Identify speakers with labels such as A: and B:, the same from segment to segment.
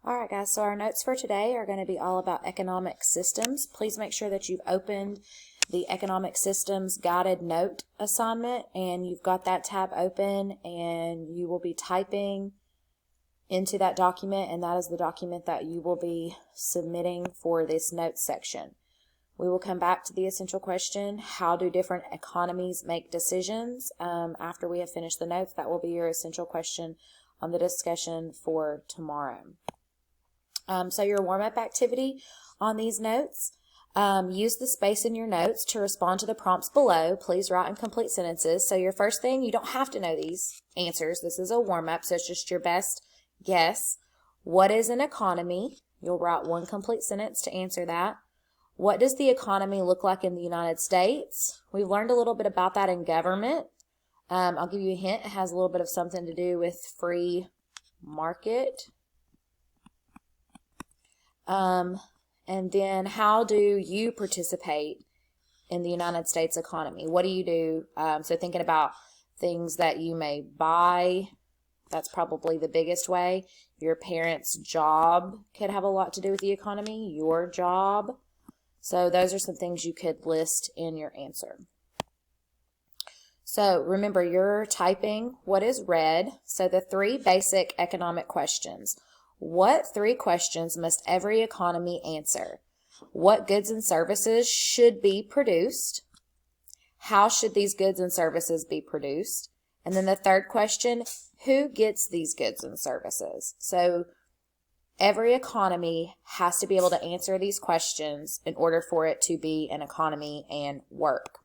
A: All right, guys, so our notes for today are going to be all about economic systems. Please make sure that you've opened the economic systems guided note assignment and you've got that tab open, and you will be typing into that document, and that is the document that you will be submitting for this notes section. We will come back to the essential question, how do different economies make decisions? After we have finished the notes, that will be your essential question on the discussion for tomorrow. So your warm-up activity on these notes, use the space in your notes to respond to the prompts below. Please write in complete sentences. So your first thing, you don't have to know these answers. This is a warm-up, so it's just your best guess. What is an economy? You'll write one complete sentence to answer that. What does the economy look like in the United States? We've learned a little bit about that in government. I'll give you a hint. It has a little bit of something to do with free market. And then how do you participate in the United States economy? What do you do? So thinking about things that you may buy, that's probably the biggest way. Your parents' job could have a lot to do with the economy, your job. So those are some things you could list in your answer. So remember, you're typing what is read. So the three basic economic questions. What three questions must every economy answer? What goods and services should be produced? How should these goods and services be produced? And then the third question, who gets these goods and services? So every economy has to be able to answer these questions in order for it to be an economy and work.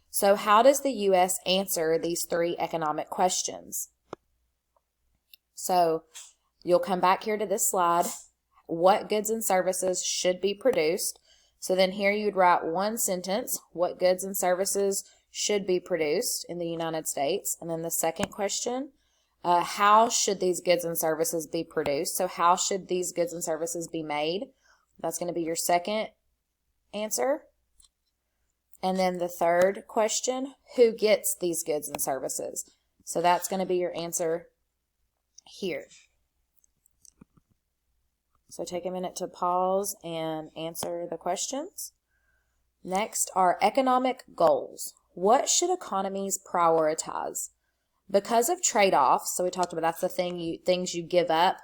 A: So how does the U.S. answer these three economic questions? So you'll come back here to this slide. What goods and services should be produced? So then here you'd write one sentence, what goods and services should be produced in the United States? And then the second question, how should these goods and services be produced? So how should these goods and services be made? That's going to be your second answer. And then the third question, who gets these goods and services? So that's going to be your answer here. So take a minute to pause and answer the questions. Next are economic goals. What should economies prioritize? Because of trade-offs, so we talked about that's the things you give up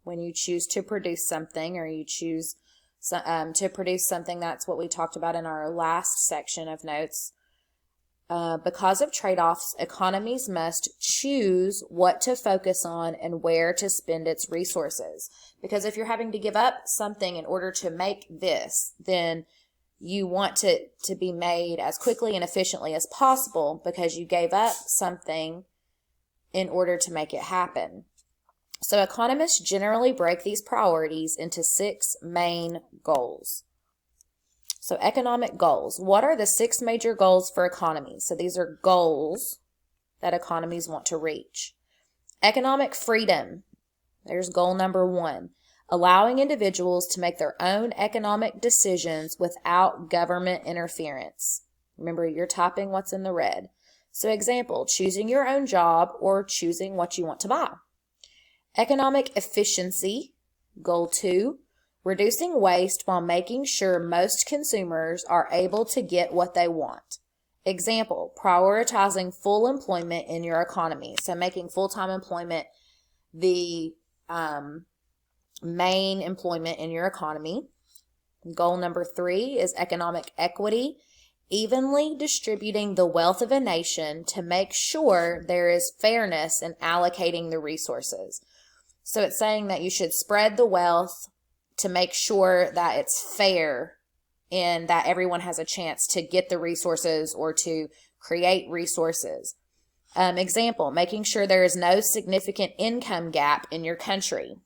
A: when you choose to produce something, or you choose to produce something. That's what we talked about in our last section of notes. Because of trade-offs, economies must choose what to focus on and where to spend its resources. Because if you're having to give up something in order to make this, then you want it to be made as quickly and efficiently as possible because you gave up something in order to make it happen. So economists generally break these priorities into 6 main goals. So economic goals. What are the 6 major goals for economies? So these are goals that economies want to reach. Economic freedom. There's goal number 1. Allowing individuals to make their own economic decisions without government interference. Remember, you're typing what's in the red. So example, choosing your own job or choosing what you want to buy. Economic efficiency. Goal 2. Reducing waste while making sure most consumers are able to get what they want. Example, prioritizing full employment in your economy. So making full-time employment the main employment in your economy. Goal number 3 is economic equity. Evenly distributing the wealth of a nation to make sure there is fairness in allocating the resources. So it's saying that you should spread the wealth to make sure that it's fair and that everyone has a chance to get the resources or to create resources. Example, making sure there is no significant income gap in your country.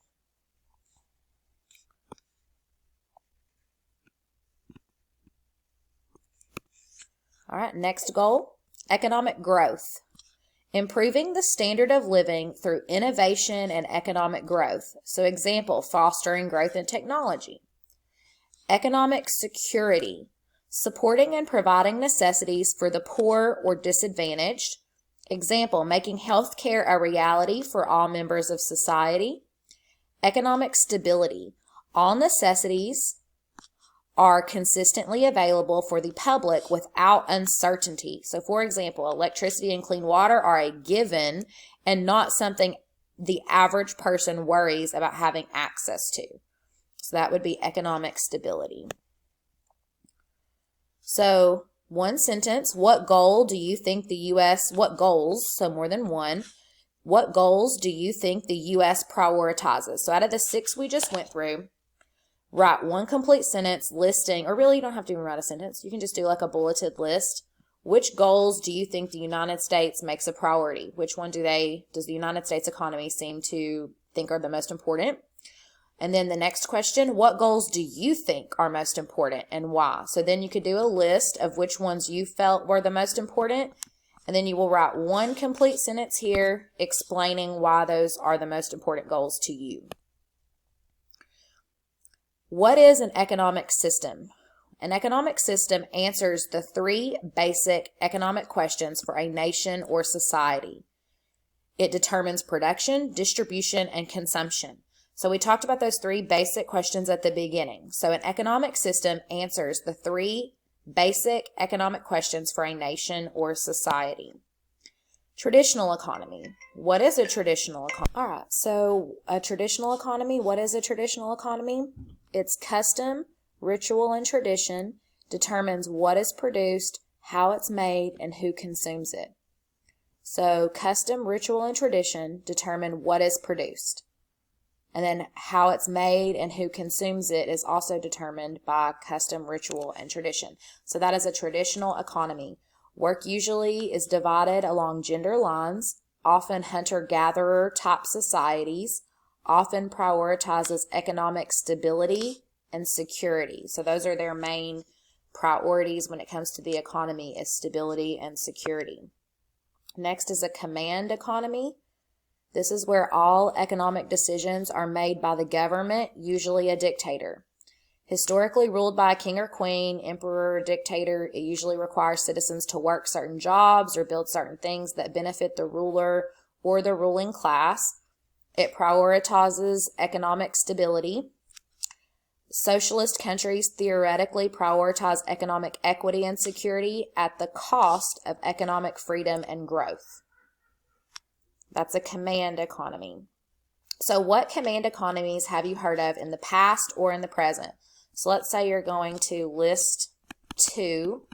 A: All right, next goal, economic growth. Improving the standard of living through innovation and economic growth. So example, fostering growth in technology. Economic security. Supporting and providing necessities for the poor or disadvantaged. Example, making health care a reality for all members of society. Economic stability. All necessities are consistently available for the public without uncertainty. So, for example, electricity and clean water are a given and not something the average person worries about having access to. So that would be economic stability. So, one sentence, what goals, so more than one, what goals do you think the U.S. prioritizes? So out of the 6 we just went through, write one complete sentence listing, or really you don't have to even write a sentence. You can just do like a bulleted list. Which goals do you think the United States makes a priority? Which one does the United States economy seem to think are the most important? And then the next question, what goals do you think are most important and why? So then you could do a list of which ones you felt were the most important. And then you will write one complete sentence here explaining why those are the most important goals to you. What is an economic system? An economic system answers the 3 basic economic questions for a nation or society. It determines production, distribution, and consumption. So we talked about those 3 basic questions at the beginning. So an economic system answers the 3 basic economic questions for a nation or society. Traditional economy. What is a traditional economy? All right, so a traditional economy, what is a traditional economy? It's custom, ritual, and tradition determines what is produced, how it's made, and who consumes it. So custom, ritual, and tradition determine what is produced. And then how it's made and who consumes it is also determined by custom, ritual, and tradition. So that is a traditional economy. Work usually is divided along gender lines, often hunter-gatherer type societies, often prioritizes economic stability and security. So those are their main priorities when it comes to the economy, is stability and security. Next is a command economy. This is where all economic decisions are made by the government, usually a dictator. Historically ruled by a king or queen, emperor, or dictator, it usually requires citizens to work certain jobs or build certain things that benefit the ruler or the ruling class. It prioritizes economic stability. Socialist countries theoretically prioritize economic equity and security at the cost of economic freedom and growth. That's a command economy. So what command economies have you heard of in the past or in the present? So let's say you're going to list 2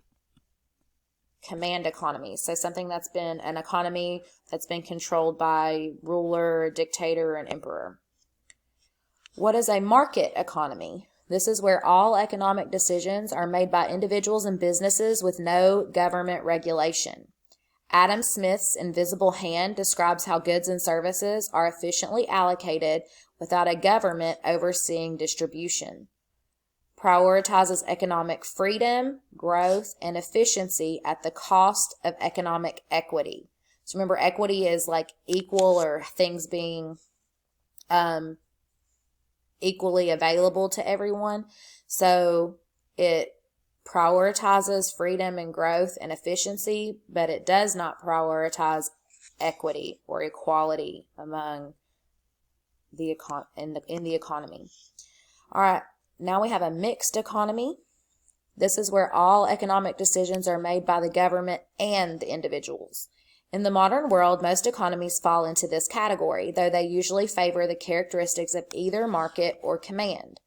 A: command economies. So something that's been an economy that's been controlled by ruler, dictator, and emperor. What is a market economy? This is where all economic decisions are made by individuals and businesses with no government regulation. Adam Smith's invisible hand describes how goods and services are efficiently allocated without a government overseeing distribution. Prioritizes economic freedom, growth, and efficiency at the cost of economic equity. So remember, equity is like equal, or things being equally available to everyone. So it prioritizes freedom and growth and efficiency, but it does not prioritize equity or equality among the in the economy. All right, now we have a mixed economy. This is where all economic decisions are made by the government and the individuals. In the modern world, most economies fall into this category, though they usually favor the characteristics of either market or command.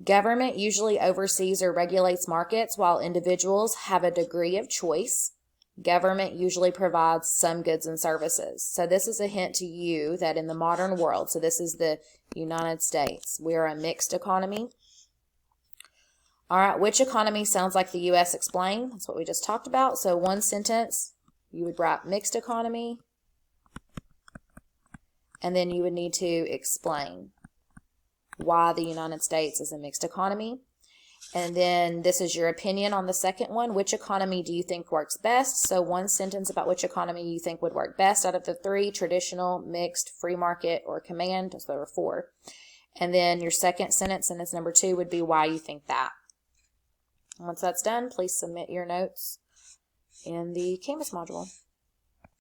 A: Government usually oversees or regulates markets, while individuals have a degree of choice. Government usually provides some goods and services. So this is a hint to you that in the modern world, so this is the United States, we are a mixed economy. All right, which economy sounds like the U.S. explained? That's what we just talked about. So one sentence, you would write mixed economy, and then you would need to explain why the United States is a mixed economy. And then this is your opinion on the second one. Which economy do you think works best? So one sentence about which economy you think would work best out of the 3, traditional, mixed, free market, or command. So there are 4. And then your second sentence, sentence number 2, would be why you think that. Once that's done, please submit your notes in the Canvas module.